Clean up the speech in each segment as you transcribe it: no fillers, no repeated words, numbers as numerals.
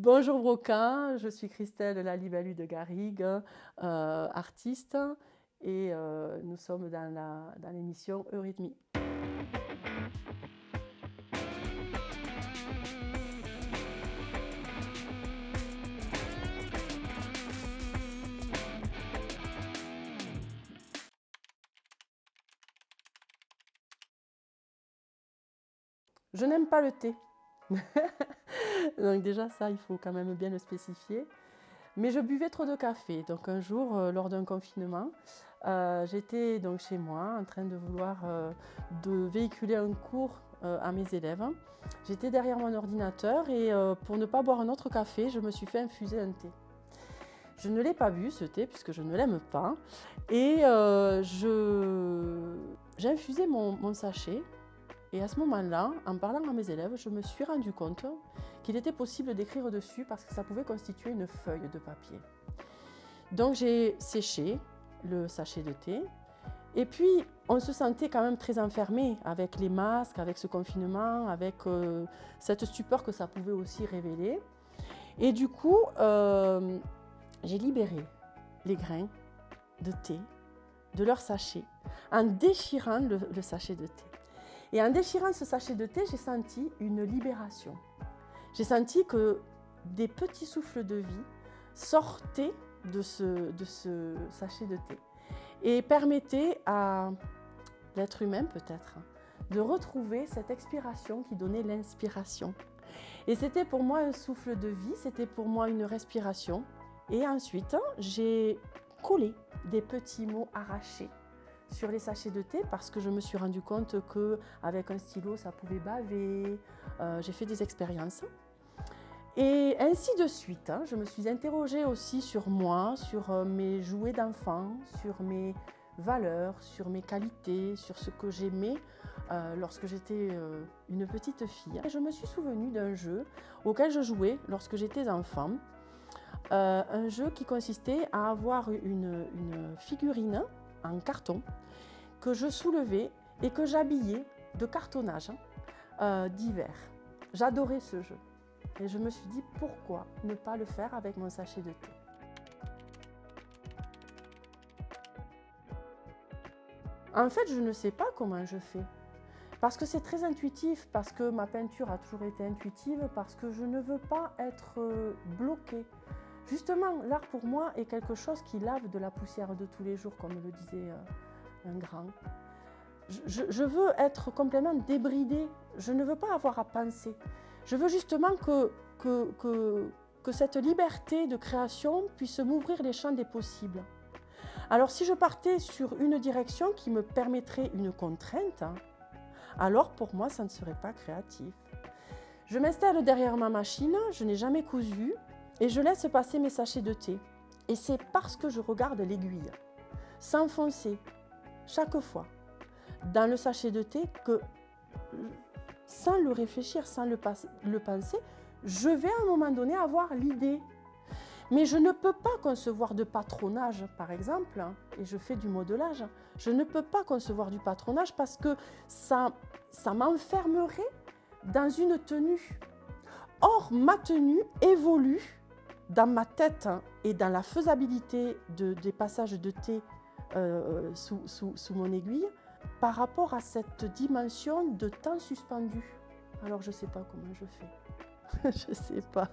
Bonjour Broca, je suis Christelle Lalibalu de Garrigue, artiste, et nous sommes dans l'émission Eurythmie. Je n'aime pas le thé. Donc déjà ça, il faut quand même bien le spécifier. Mais je buvais trop de café. Donc un jour, lors d'un confinement, j'étais donc chez moi en train de vouloir de véhiculer un cours à mes élèves. J'étais derrière mon ordinateur et pour ne pas boire un autre café, je me suis fait infuser un thé. Je ne l'ai pas bu ce thé puisque je ne l'aime pas. Et j'ai infusé mon sachet. Et à ce moment-là, en parlant à mes élèves, je me suis rendu compte qu'il était possible d'écrire dessus parce que ça pouvait constituer une feuille de papier. Donc j'ai séché le sachet de thé. Et puis, on se sentait quand même très enfermé avec les masques, avec ce confinement, avec cette stupeur que ça pouvait aussi révéler. Et du coup, j'ai libéré les grains de thé de leur sachet en déchirant le sachet de thé. Et en déchirant ce sachet de thé, j'ai senti une libération. J'ai senti que des petits souffles de vie sortaient de ce sachet de thé et permettaient à l'être humain peut-être de retrouver cette expiration qui donnait l'inspiration. Et c'était pour moi un souffle de vie, c'était pour moi une respiration. Et ensuite, j'ai collé des petits mots arrachés sur les sachets de thé parce que je me suis rendu compte qu'avec un stylo, ça pouvait baver. J'ai fait des expériences. Et ainsi de suite, je me suis interrogée aussi sur moi, sur mes jouets d'enfant, sur mes valeurs, sur mes qualités, sur ce que j'aimais lorsque j'étais une petite fille. Et je me suis souvenue d'un jeu auquel je jouais lorsque j'étais enfant. Un jeu qui consistait à avoir une figurine en carton que je soulevais et que j'habillais de cartonnage divers. J'adorais ce jeu et je me suis dit pourquoi ne pas le faire avec mon sachet de thé. En fait, je ne sais pas comment je fais parce que c'est très intuitif, parce que ma peinture a toujours été intuitive, parce que je ne veux pas être bloquée. Justement, l'art pour moi est quelque chose qui lave de la poussière de tous les jours, comme le disait un grand. Je veux être complètement débridée, je ne veux pas avoir à penser. Je veux justement que cette liberté de création puisse m'ouvrir les champs des possibles. Alors si je partais sur une direction qui me permettrait une contrainte, alors pour moi ça ne serait pas créatif. Je m'installe derrière ma machine, je n'ai jamais cousu, et je laisse passer mes sachets de thé. Et c'est parce que je regarde l'aiguille s'enfoncer chaque fois dans le sachet de thé que, sans le réfléchir, sans le penser, je vais à un moment donné avoir l'idée. Mais je ne peux pas concevoir de patronage, par exemple, et je fais du modelage. Je ne peux pas concevoir du patronage parce que ça m'enfermerait dans une tenue. Or, ma tenue évolue dans ma tête et dans la faisabilité des passages de thé sous mon aiguille par rapport à cette dimension de temps suspendu. Alors je ne sais pas comment je fais. Je ne sais pas.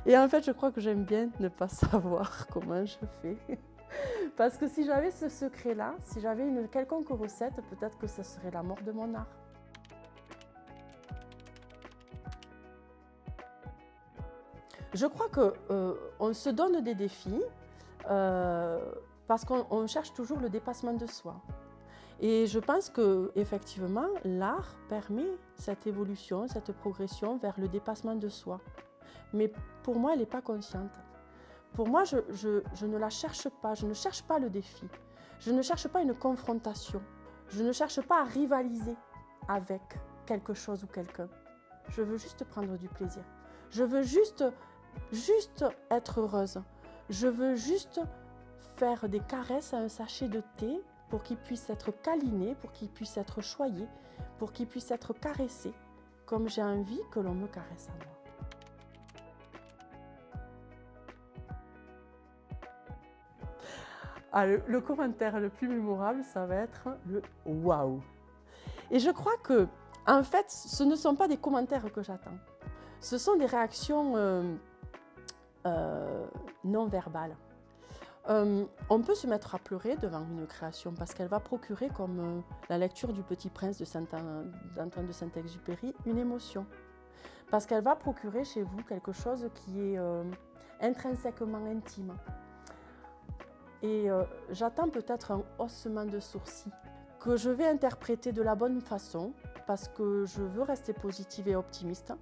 Et en fait, je crois que j'aime bien ne pas savoir comment je fais. Parce que si j'avais ce secret-là, si j'avais une quelconque recette, peut-être que ça serait la mort de mon art. Je crois qu'on se donne des défis parce qu'on cherche toujours le dépassement de soi. Et je pense qu'effectivement, l'art permet cette évolution, cette progression vers le dépassement de soi. Mais pour moi, elle n'est pas consciente. Pour moi, je ne la cherche pas, je ne cherche pas le défi. Je ne cherche pas une confrontation. Je ne cherche pas à rivaliser avec quelque chose ou quelqu'un. Je veux juste prendre du plaisir. Je veux juste être heureuse. Je veux juste faire des caresses à un sachet de thé pour qu'il puisse être câliné, pour qu'il puisse être choyé, pour qu'il puisse être caressé, comme j'ai envie que l'on me caresse à moi. Ah, le commentaire le plus mémorable, ça va être le « waouh ». Et je crois que, en fait, ce ne sont pas des commentaires que j'attends. Ce sont des réactions non verbales. On peut se mettre à pleurer devant une création parce qu'elle va procurer, comme la lecture du Petit Prince d'Antoine de Saint-Exupéry, une émotion. Parce qu'elle va procurer chez vous quelque chose qui est intrinsèquement intime. Et j'attends peut-être un haussement de sourcils que je vais interpréter de la bonne façon parce que je veux rester positive et optimiste.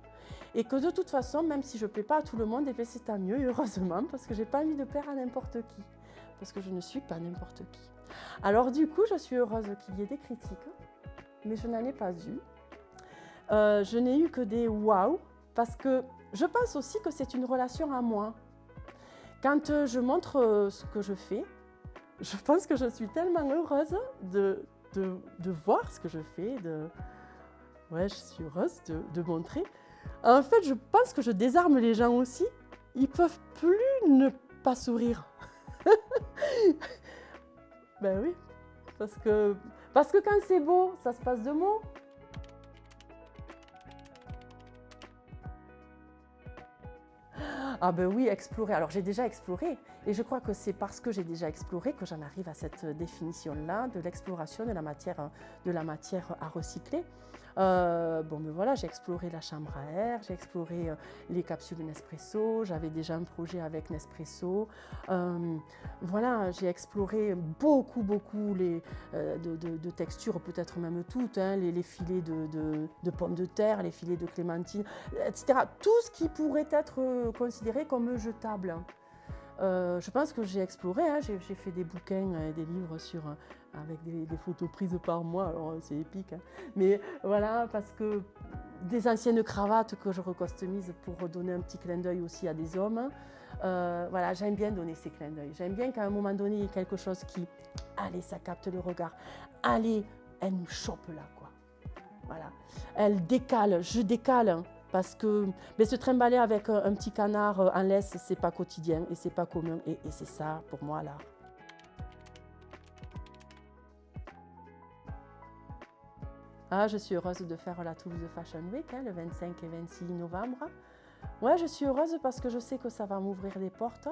Et que de toute façon, même si je ne plais pas à tout le monde, et c'est tant mieux, heureusement, parce que je n'ai pas envie de plaire à n'importe qui. Parce que je ne suis pas n'importe qui. Alors du coup, je suis heureuse qu'il y ait des critiques, mais je n'en ai pas eu. Je n'ai eu que des waouh, parce que je pense aussi que c'est une relation à moi. Quand je montre ce que je fais, je pense que je suis tellement heureuse de voir ce que je fais. Ouais, je suis heureuse de montrer. En fait, je pense que je désarme les gens aussi. Ils ne peuvent plus ne pas sourire. Ben oui, parce que quand c'est beau, ça se passe de mots. Ah ben oui, explorer. Alors j'ai déjà exploré et je crois que c'est parce que j'ai déjà exploré que j'en arrive à cette définition-là de l'exploration de la matière à recycler. Bon ben voilà, j'ai exploré la chambre à air, j'ai exploré les capsules Nespresso, j'avais déjà un projet avec Nespresso. Voilà, j'ai exploré beaucoup de textures, peut-être même toutes, hein, les filets de pommes de terre, les filets de clémentine, etc. Tout ce qui pourrait être considéré comme jetable. Je pense que j'ai exploré, hein, j'ai fait des bouquins et des livres avec des photos prises par moi, alors c'est épique. Hein. Mais voilà, parce que des anciennes cravates que je recustomise pour donner un petit clin d'œil aussi à des hommes. Voilà, j'aime bien donner ces clins d'œil. J'aime bien qu'à un moment donné, il y ait quelque chose qui, allez, ça capte le regard. Allez, elle nous chope là, quoi. Voilà, elle décale, je décale. Hein. Parce que se trimballer avec un petit canard en laisse, c'est pas quotidien et c'est pas commun. Et c'est ça, pour moi, l'art. Ah, je suis heureuse de faire la Toulouse Fashion Week, hein, le 25 et 26 novembre. Ouais, je suis heureuse parce que je sais que ça va m'ouvrir des portes.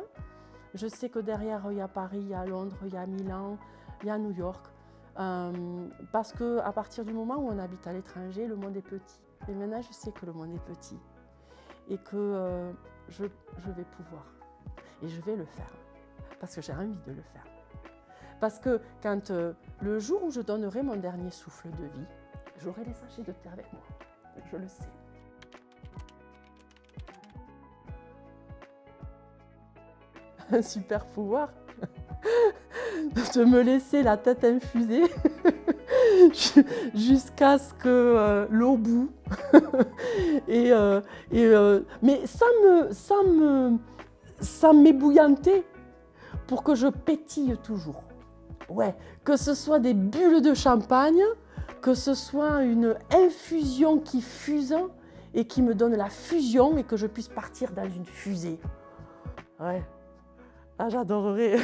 Je sais que derrière, il y a Paris, il y a Londres, il y a Milan, il y a New York. Parce qu'à partir du moment où on habite à l'étranger, le monde est petit. Et maintenant, je sais que le monde est petit et que je vais pouvoir. Et je vais le faire parce que j'ai envie de le faire. Parce que quand le jour où je donnerai mon dernier souffle de vie, j'aurai les sachets de thé avec moi. Je le sais. Un super pouvoir de me laisser la tête infusée jusqu'à ce que l'eau bout. Mais sans m'ébouillanter pour que je pétille toujours. Ouais, que ce soit des bulles de champagne, que ce soit une infusion qui fuse et qui me donne la fusion et que je puisse partir dans une fusée. Ouais. Ah, j'adorerais.